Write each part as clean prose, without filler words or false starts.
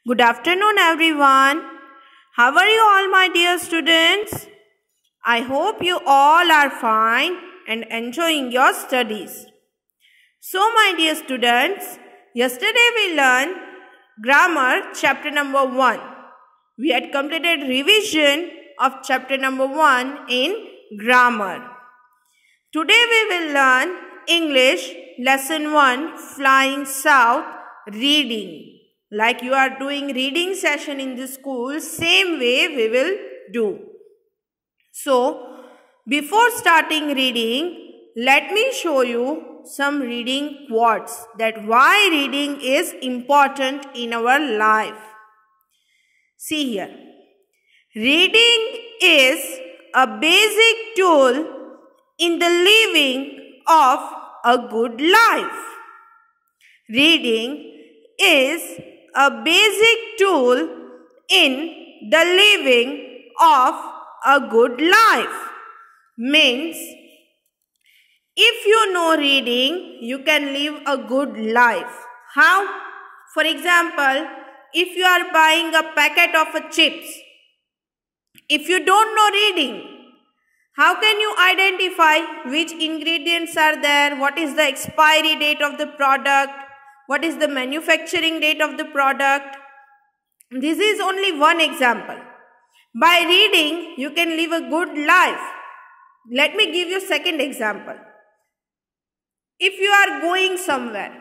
Good afternoon, everyone. How are you all, my dear students? I hope you all are fine and enjoying your studies. So, my dear students, yesterday we learned grammar chapter number 1. We had completed revision of chapter number 1 in grammar. Today we will learn English lesson 1, Flying South, reading. Like you are doing reading session in the school, same way we will do. So, before starting reading, let me show you some reading quotes that why reading is important in our life. See here. Reading is a basic tool in the living of a good life. Reading is a basic tool in the living of a good life. Means, if you know reading, you can live a good life. How? For example, if you are buying a packet of chips, if you don't know reading, how can you identify which ingredients are there, what is the expiry date of the product, what is the manufacturing date of the product? This is only one example. By reading, you can live a good life. Let me give you second example. If you are going somewhere,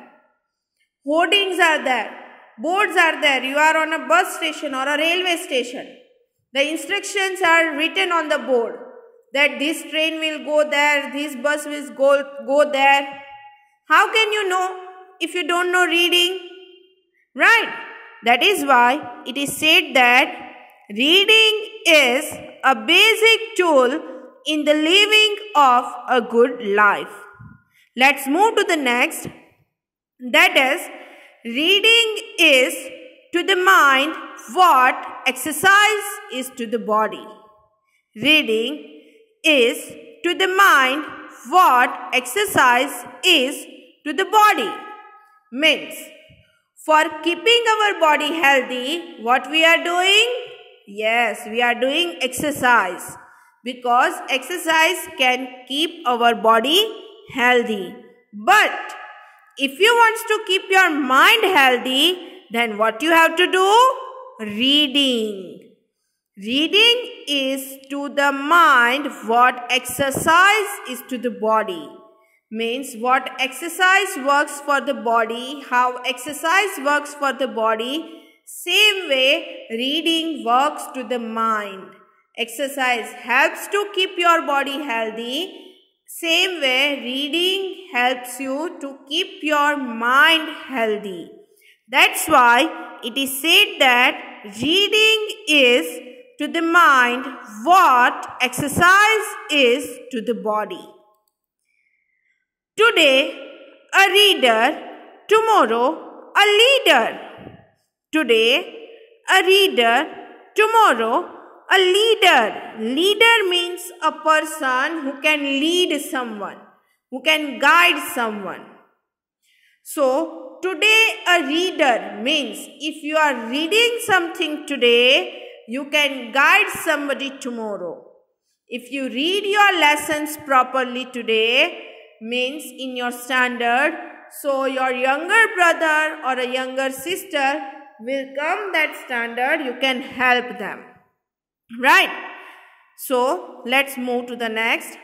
hoardings are there, boards are there, you are on a bus station or a railway station. The instructions are written on the board that this train will go there, this bus will go there. How can you know if you don't know reading? Right? That is why it is said that reading is a basic tool in the living of a good life. Let's move to the next. That is, reading is to the mind what exercise is to the body. Reading is to the mind what exercise is to the body. Means, for keeping our body healthy, what we are doing? Yes, we are doing exercise. Because exercise can keep our body healthy. But if you want to keep your mind healthy, then what you have to do? Reading. Reading is to the mind what exercise is to the body. Means what exercise works for the body, how exercise works for the body, same way reading works to the mind. Exercise helps to keep your body healthy, same way reading helps you to keep your mind healthy. That's why it is said that reading is to the mind what exercise is to the body. Today, a reader, tomorrow, a leader. Today, a reader, tomorrow, a leader. Leader means a person who can lead someone, who can guide someone. So, today a reader means if you are reading something today, you can guide somebody tomorrow. If you read your lessons properly today, means in your standard, so your younger brother or a younger sister will come that standard, you can help them. Right? So, let's move to the next.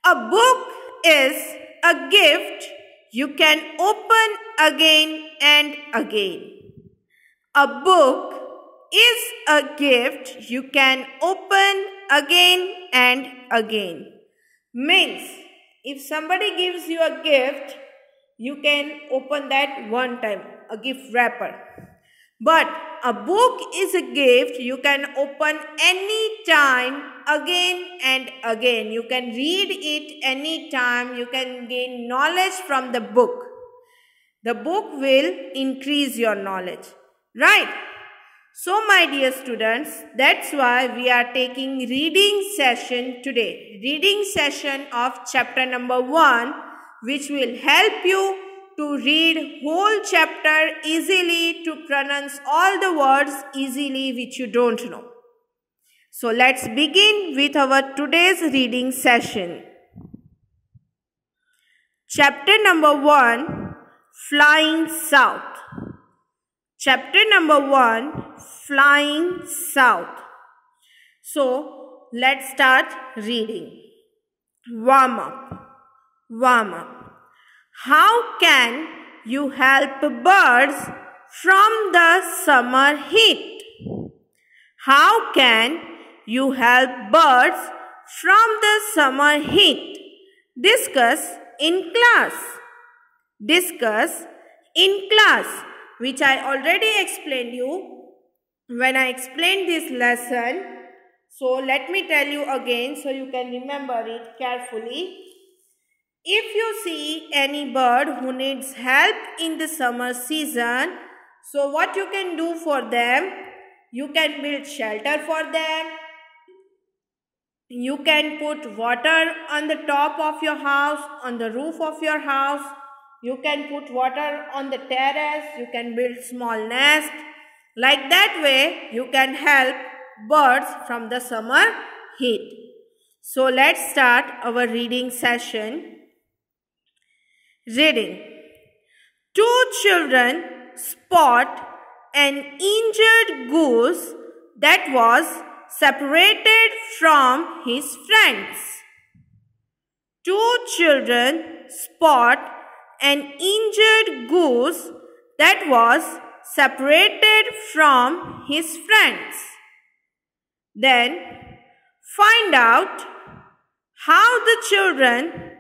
A book is a gift you can open again and again. A book is a gift you can open again and again. Means, if somebody gives you a gift, you can open that one time, a gift wrapper. But a book is a gift you can open any time, again and again. You can read it any time. You can gain knowledge from the book. The book will increase your knowledge. Right? So, my dear students, that's why we are taking reading session today. Reading session of chapter number 1, which will help you to read whole chapter easily, to pronounce all the words easily which you don't know. So let's begin with our today's reading session. Chapter number 1, Flying South. Chapter number 1, Flying South. So let's start reading. Warm up. How can you help birds from the summer heat? How can you help birds from the summer heat? Discuss in class. Discuss in class, which I already explained you when I explained this lesson. So let me tell you again so you can remember it carefully. If you see any bird who needs help in the summer season, so what you can do for them? You can build shelter for them. You can put water on the top of your house, on the roof of your house. You can put water on the terrace. You can build small nest. Like that way, you can help birds from the summer heat. So let's start our reading session. Reading. Two children spot an injured goose that was separated from his friends. Two children spot an injured goose that was separated from his friends. Then find out how the children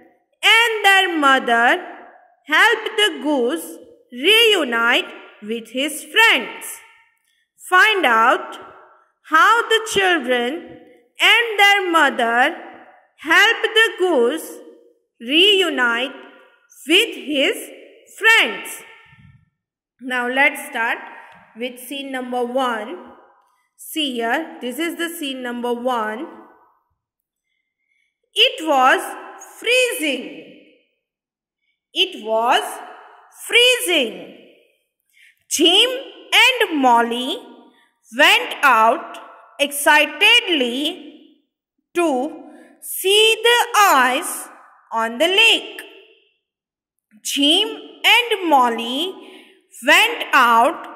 and their mother helped the goose reunite with his friends. Find out how the children and their mother helped the goose reunite with his friends. Now let's start with scene number 1. See here, this is the scene number 1. It was freezing. It was freezing. Jim and Molly went out excitedly to see the ice on the lake. Jim and Molly went out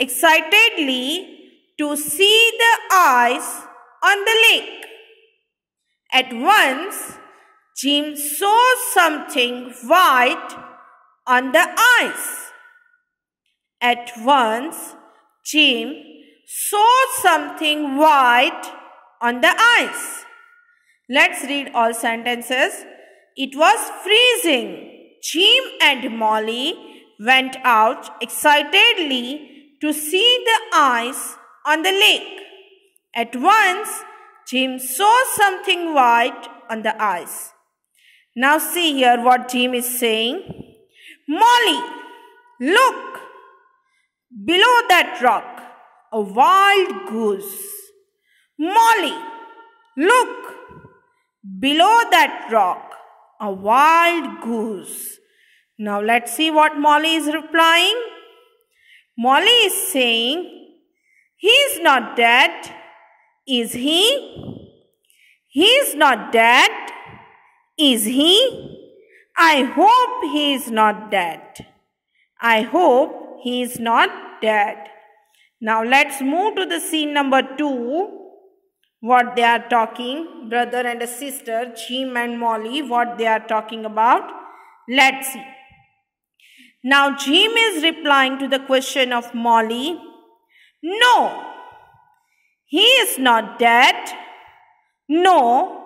excitedly to see the ice on the lake. At once, Jim saw something white on the ice. At once, Jim saw something white on the ice. Let's read all sentences. It was freezing. Jim and Molly went out excitedly to see the ice on the lake. At once, Jim saw something white on the ice. Now see here what Jim is saying. Molly, look! Below that rock, a wild goose. Molly, look! Below that rock, a wild goose. Now let's see what Molly is replying. Molly is saying, he's not dead, is he? He's not dead, is he? I hope he is not dead. I hope he is not dead. Now let's move to the scene number 2. What they are talking, brother and a sister, Jim and Molly, what they are talking about. Let's see. Now Jim is replying to the question of Molly. No, he is not dead. No,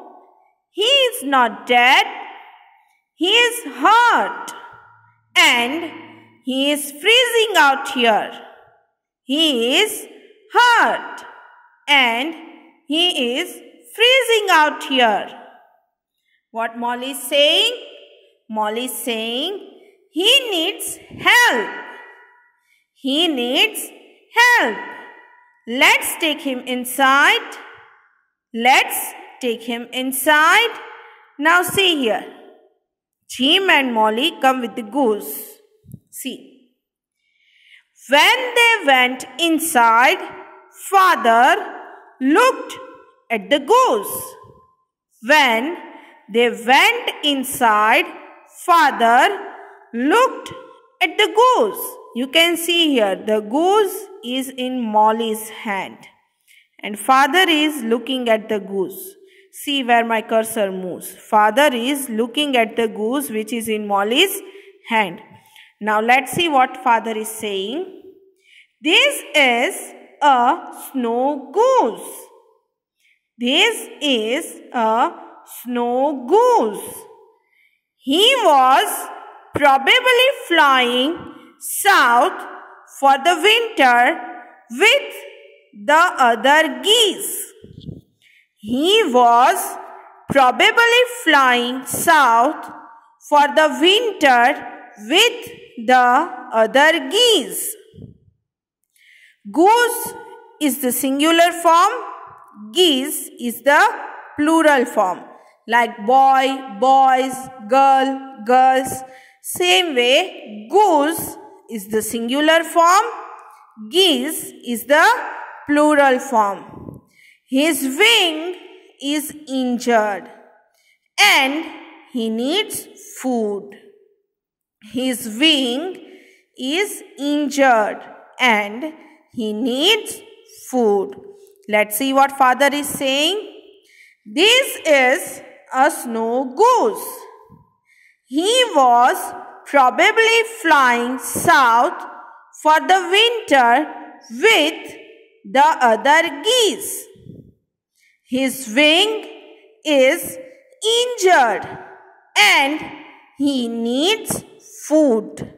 he is not dead. He is hurt and he is freezing out here. He is hurt and he is freezing out here. What Molly is saying? Molly is saying he needs help. He needs help. Let's take him inside. Let's take him inside. Now see here. Jim and Molly come with the goose. See. When they went inside, father looked at the goose. When they went inside, father looked at the goose. You can see here the goose is in Molly's hand and father is looking at the goose. See where my cursor moves. Father is looking at the goose which is in Molly's hand. Now let's see what father is saying. This is a snow goose. This is a snow goose. He was probably flying south for the winter with the other geese. He was probably flying south for the winter with the other geese. Goose is the singular form, geese is the plural form. Like boy, boys, girl, girls. Same way, goose is the singular form, geese is the plural form. His wing is injured and he needs food. His wing is injured and he needs food. Let's see what father is saying. This is a snow goose. He was probably flying south for the winter with the other geese. His wing is injured and he needs food.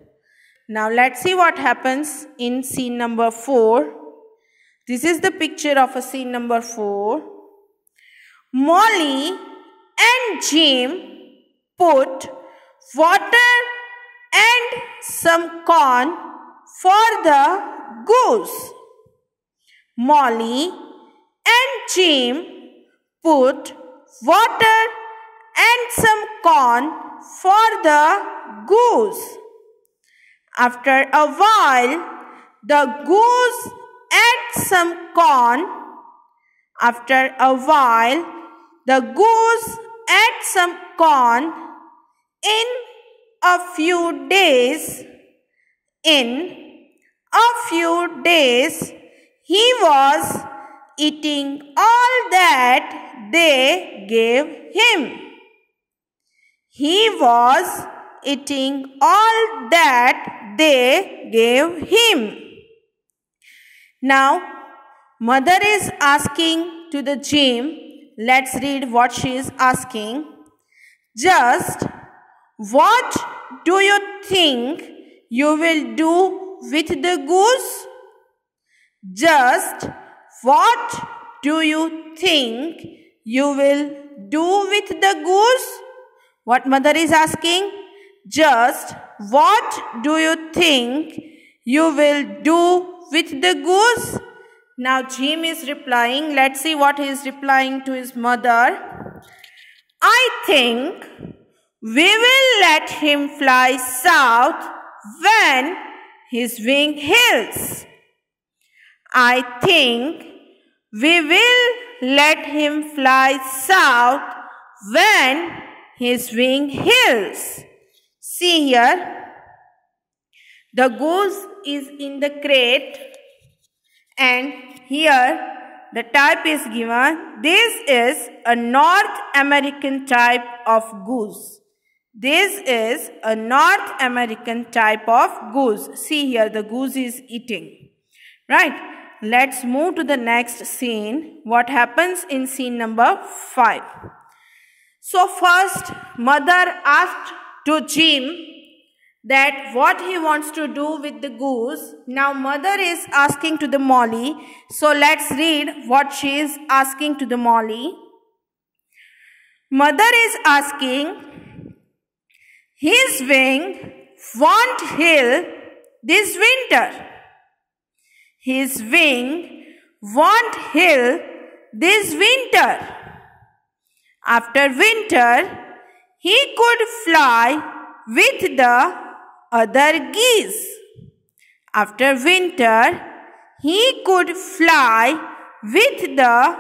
Now let's see what happens in scene number 4. This is the picture of a scene number 4. Molly and Jim put water and some corn for the goose. Molly and Jim put water and some corn for the goose. After a while, the goose ate some corn. After a while, the goose ate some corn. In a few days, he was eating all that they gave him. He was eating all that they gave him. Now, mother is asking to the Jim. Let's read what she is asking. Just what do you think you will do with the goose? Just what do you think you will do with the goose? What mother is asking? Just what do you think you will do with the goose? Now Jim is replying. Let's see what he is replying to his mother. I think we will let him fly south when his wing heals. I think we will let him fly south when his wing heals. See here, the goose is in the crate and here the type is given. This is a North American type of goose. This is a North American type of goose. See here, the goose is eating. Right? Let's move to the next scene. What happens in scene number 5? So first, mother asked to Jim that what he wants to do with the goose. Now mother is asking to the Molly. So let's read what she is asking to the Molly. Mother is asking, his wing won't heal this winter. His wing won't heal this winter. After winter, he could fly with the other geese. After winter, he could fly with the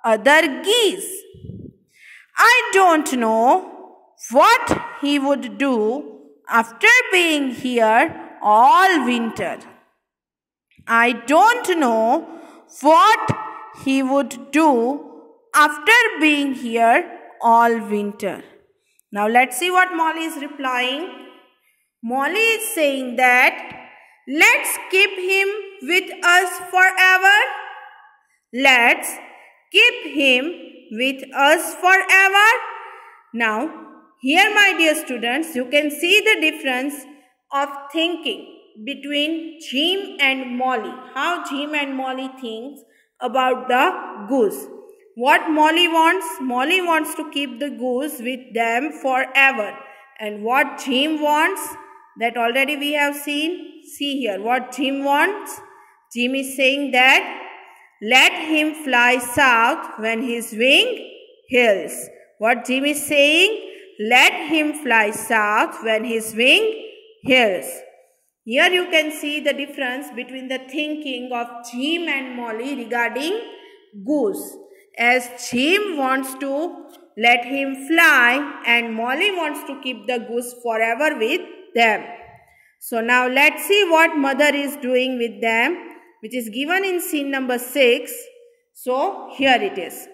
other geese. I don't know what he would do after being here all winter. I don't know what he would do after being here all winter. Now let's see what Molly is replying. Molly is saying that let's keep him with us forever. Let's keep him with us forever. Now, here my dear students, you can see the difference of thinking between Jim and Molly. How Jim and Molly thinks about the goose. What Molly wants? Molly wants to keep the goose with them forever. And what Jim wants? That already we have seen. See here what Jim wants. Jim is saying that let him fly south when his wing heals. What Jim is saying? Let him fly south when his wing heals. Here you can see the difference between the thinking of Jim and Molly regarding goose. As Jim wants to let him fly and Molly wants to keep the goose forever with them. So now let's see what mother is doing with them, which is given in scene number 6. So here it is.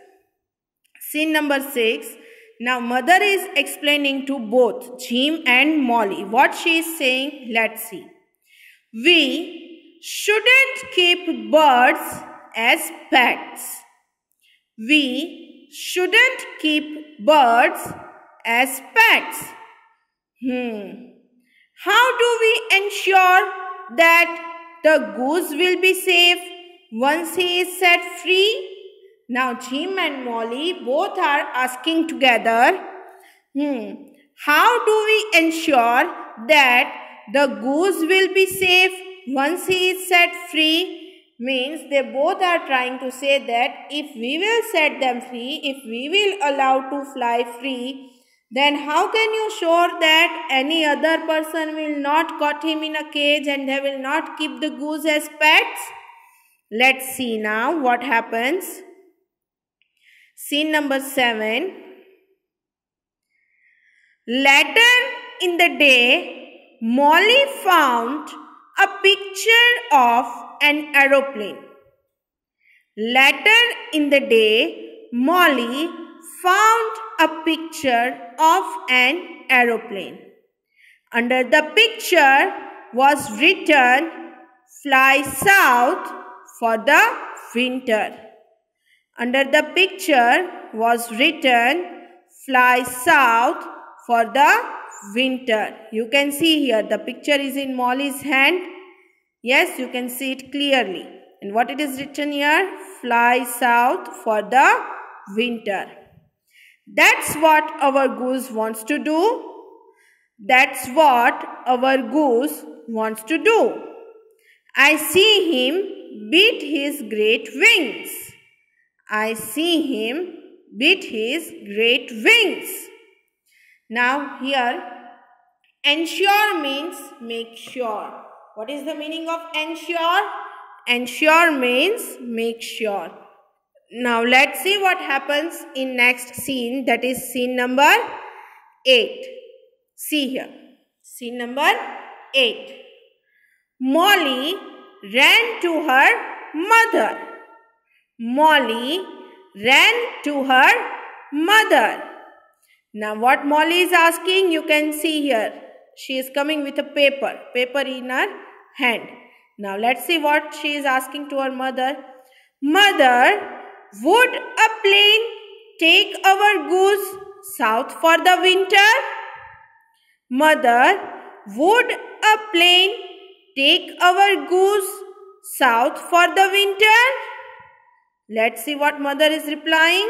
Scene number 6. Now mother is explaining to both Jim and Molly. What she is saying, let's see. We shouldn't keep birds as pets. We shouldn't keep birds as pets. How do we ensure that the goose will be safe once he is set free? Now Jim and Molly both are asking together, how do we ensure that the goose will be safe once he is set free? Means they both are trying to say that if we will set them free, if we will allow to fly free, then how can you sure that any other person will not cut him in a cage and they will not keep the goose as pets? Let's see now what happens. Scene number 7. Later in the day, Molly found a picture of an aeroplane. Later in the day, Molly found a picture of an aeroplane. Under the picture was written, "Fly south for the winter." Under the picture was written, "Fly south for the winter." You can see here the picture is in Molly's hand. Yes, you can see it clearly. And what it is written here? Fly south for the winter. That's what our goose wants to do. That's what our goose wants to do. I see him beat his great wings. I see him beat his great wings. Now here, ensure means make sure. What is the meaning of ensure? Ensure means make sure. Now let's see what happens in next scene, that is scene number 8. See here. Scene number 8. Molly ran to her mother. Molly ran to her mother. Now what Molly is asking, you can see here. She is coming with a paper in her hand. Now let's see what she is asking to her mother. Mother, would a plane take our goose south for the winter? Mother, would a plane take our goose south for the winter? Let's see what mother is replying.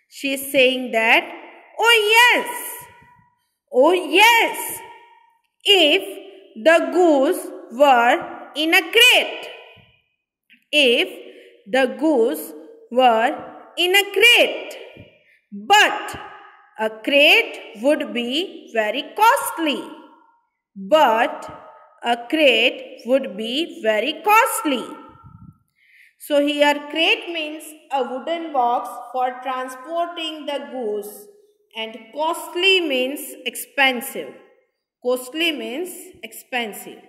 She is saying that, oh yes, if the goose were in a crate. If the goose were in a crate. But a crate would be very costly. but a crate would be very costly. So here crate means a wooden box for transporting the goods, and costly means expensive. Costly means expensive.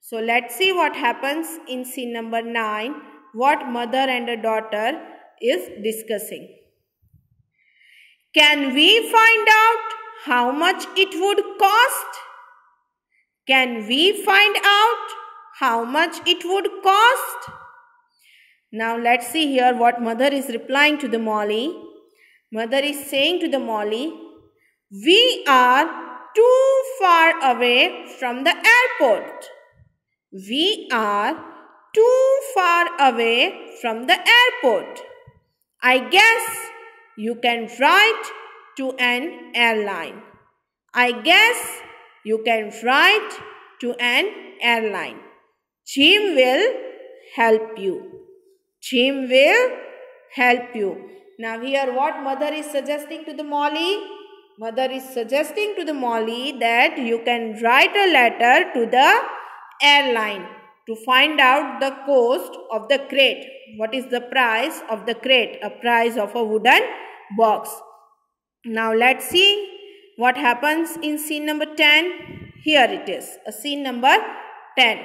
So let's see what happens in scene number 9, what mother and a daughter is discussing. Can we find out how much it would cost? Can we find out how much it would cost? Now let's see here what mother is replying to the Molly. Mother is saying to the Molly, we are too far away from the airport. We are too far away from the airport. I guess you can write to an airline. I guess you can write to an airline. Jim will help you. Jim will help you. Now here what mother is suggesting to the Molly? Mother is suggesting to the Molly that you can write a letter to the airline to find out the cost of the crate. What is the price of the crate? A price of a wooden box. Now let's see what happens in scene number 10. Here it is, scene number 10.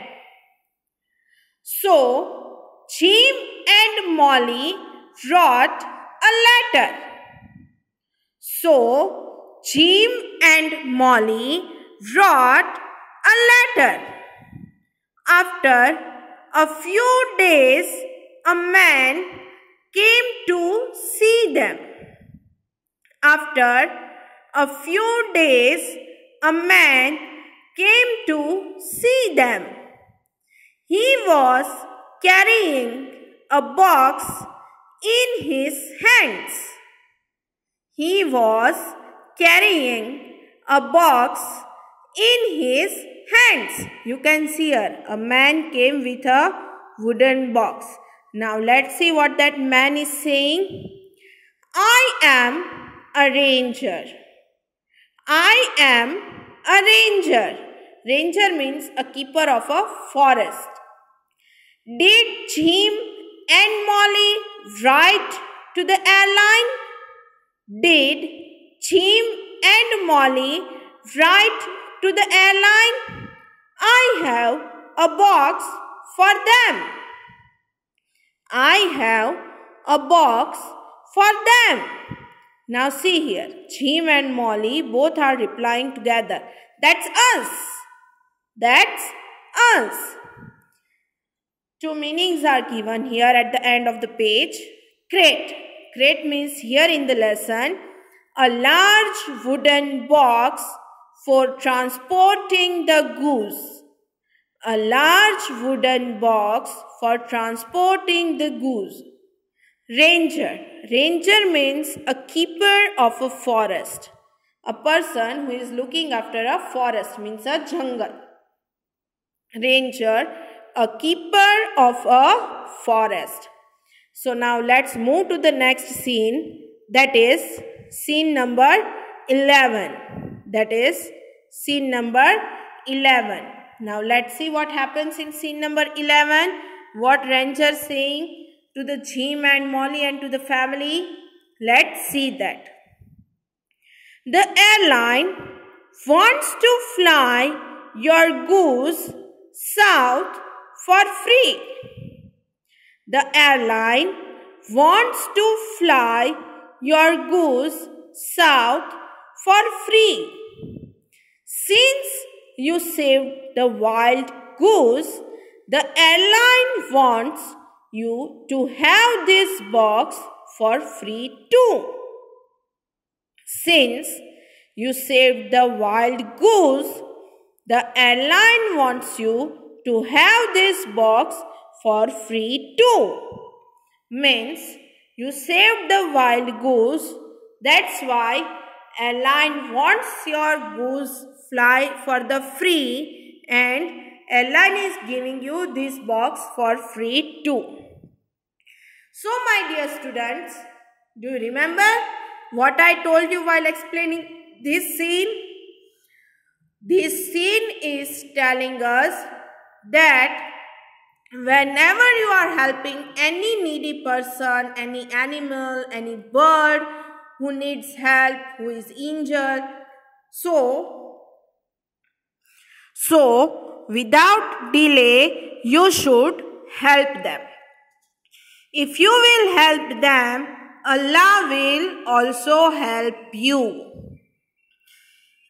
So Jim and Molly wrote a letter. So Jim and Molly wrote a letter. After a few days, a man came to see them. After a few days, a man came to see them. He was carrying a box in his hands. He was carrying a box in his hands. You can see here, a man came with a wooden box. Now let's see what that man is saying. I am a ranger. I am a ranger. Ranger means a keeper of a forest. Did Jim and Molly write to the airline? Did Jim and Molly write to the airline? I have a box for them. I have a box for them. Now see here, Jim and Molly both are replying together. That's us. That's us. Two meanings are given here at the end of the page. Crate. Crate means here in the lesson, a large wooden box for transporting the goods. A large wooden box for transporting the goods. Ranger. Ranger means a keeper of a forest. A person who is looking after a forest means a jungle. Ranger, a keeper of a forest. So now let's move to the next scene, that is scene number 11. That is scene number 11. Now let's see what happens in scene number 11. What Ranger saying to the Jim and Molly and to the family. Let's see that. The airline wants to fly your goose south for free. The airline wants to fly your goose south for free. Since you saved the wild goose, the airline wants you to have this box for free too. Since you saved the wild goose, the airline wants you to have this box for free too. Means you saved the wild goose, that's why airline wants your goose fly for the free, and airline is giving you this box for free too. So my dear students, do you remember what I told you while explaining this scene? This scene is telling us that whenever you are helping any needy person, any animal, any bird who needs help, who is injured, so without delay, you should help them. If you will help them, Allah will also help you.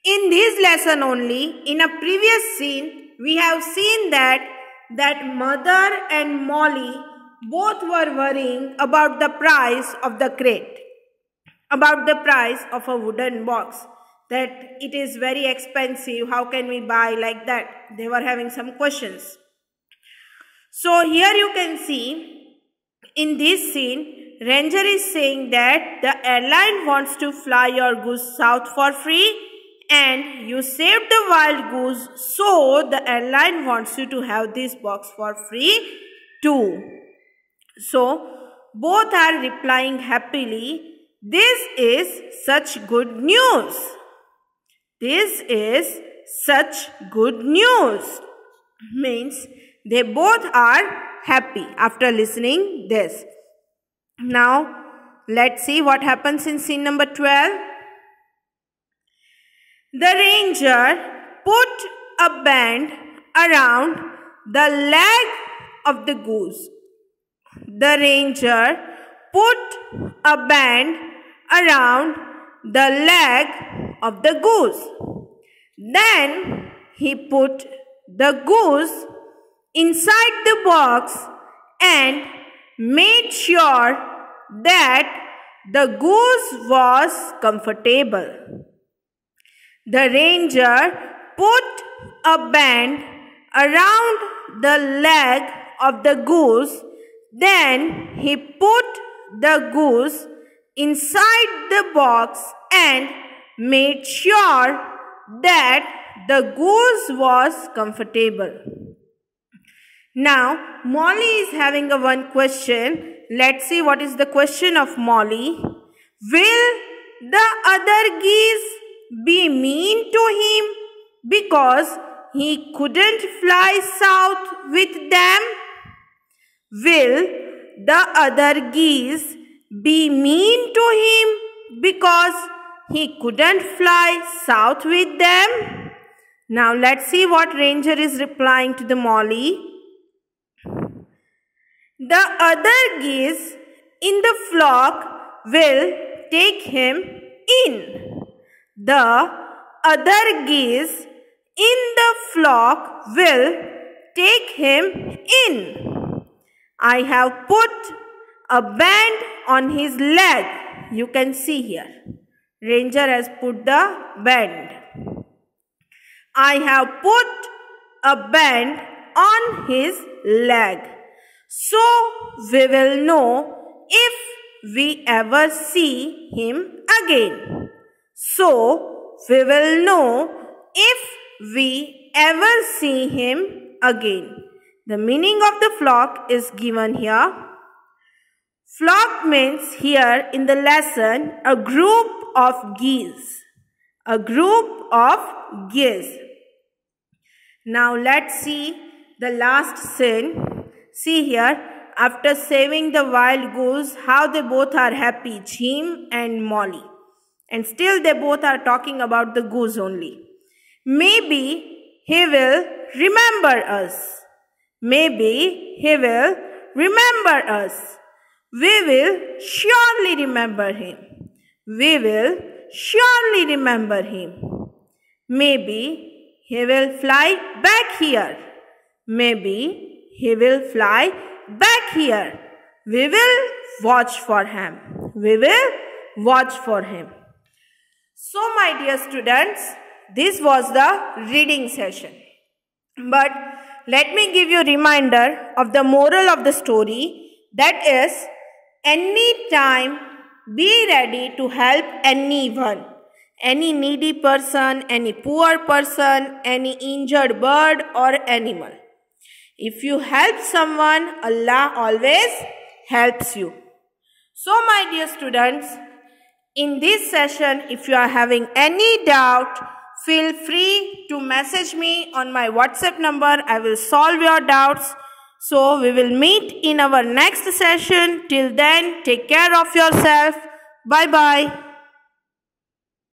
In this lesson only, in a previous scene, we have seen that mother and Molly both were worrying about the price of the crate, about the price of a wooden box, that it is very expensive, how can we buy like that? They were having some questions. So here you can see, in this scene, Ranger is saying that the airline wants to fly your goose south for free, and you saved the wild goose, so the airline wants you to have this box for free too. So both are replying happily, this is such good news. This is such good news. Means they both are happy after listening this. Now let's see what happens in scene number 12. The ranger put a band around the leg of the goose. The ranger put a band around the leg of the goose. Then he put the goose inside the box and made sure that the goose was comfortable. The ranger put a band around the leg of the goose. Then he put the goose inside the box and made sure that the goose was comfortable. Now, Molly is having a one question. Let's see what is the question of Molly. Will the other geese be mean to him because he couldn't fly south with them? Will the other geese be mean to him because he couldn't fly south with them? Now let's see what Ranger is replying to the Molly. The other geese in the flock will take him in. The other geese in the flock will take him in. I have put a band on his leg. You can see here. Ranger has put the band. I have put a band on his leg. So we will know if we ever see him again. So we will know if we ever see him again. The meaning of the flock is given here. Flock means here in the lesson a group of geese. A group of geese. Now let's see the last scene. See here, after saving the wild goose, how they both are happy, Jim and Molly. And still they both are talking about the goose only. Maybe he will remember us. Maybe he will remember us. We will surely remember him. We will surely remember him. Maybe he will fly back here. Maybe he will fly back here. We will watch for him. We will watch for him. So my dear students, this was the reading session. But let me give you a reminder of the moral of the story. That is, anytime be ready to help anyone. Any needy person, any poor person, any injured bird or animal. If you help someone, Allah always helps you. So my dear students, in this session, if you are having any doubt, Feel free to message me on my WhatsApp number. I will solve your doubts. So we will meet in our next session. Till then, take care of yourself. Bye-bye.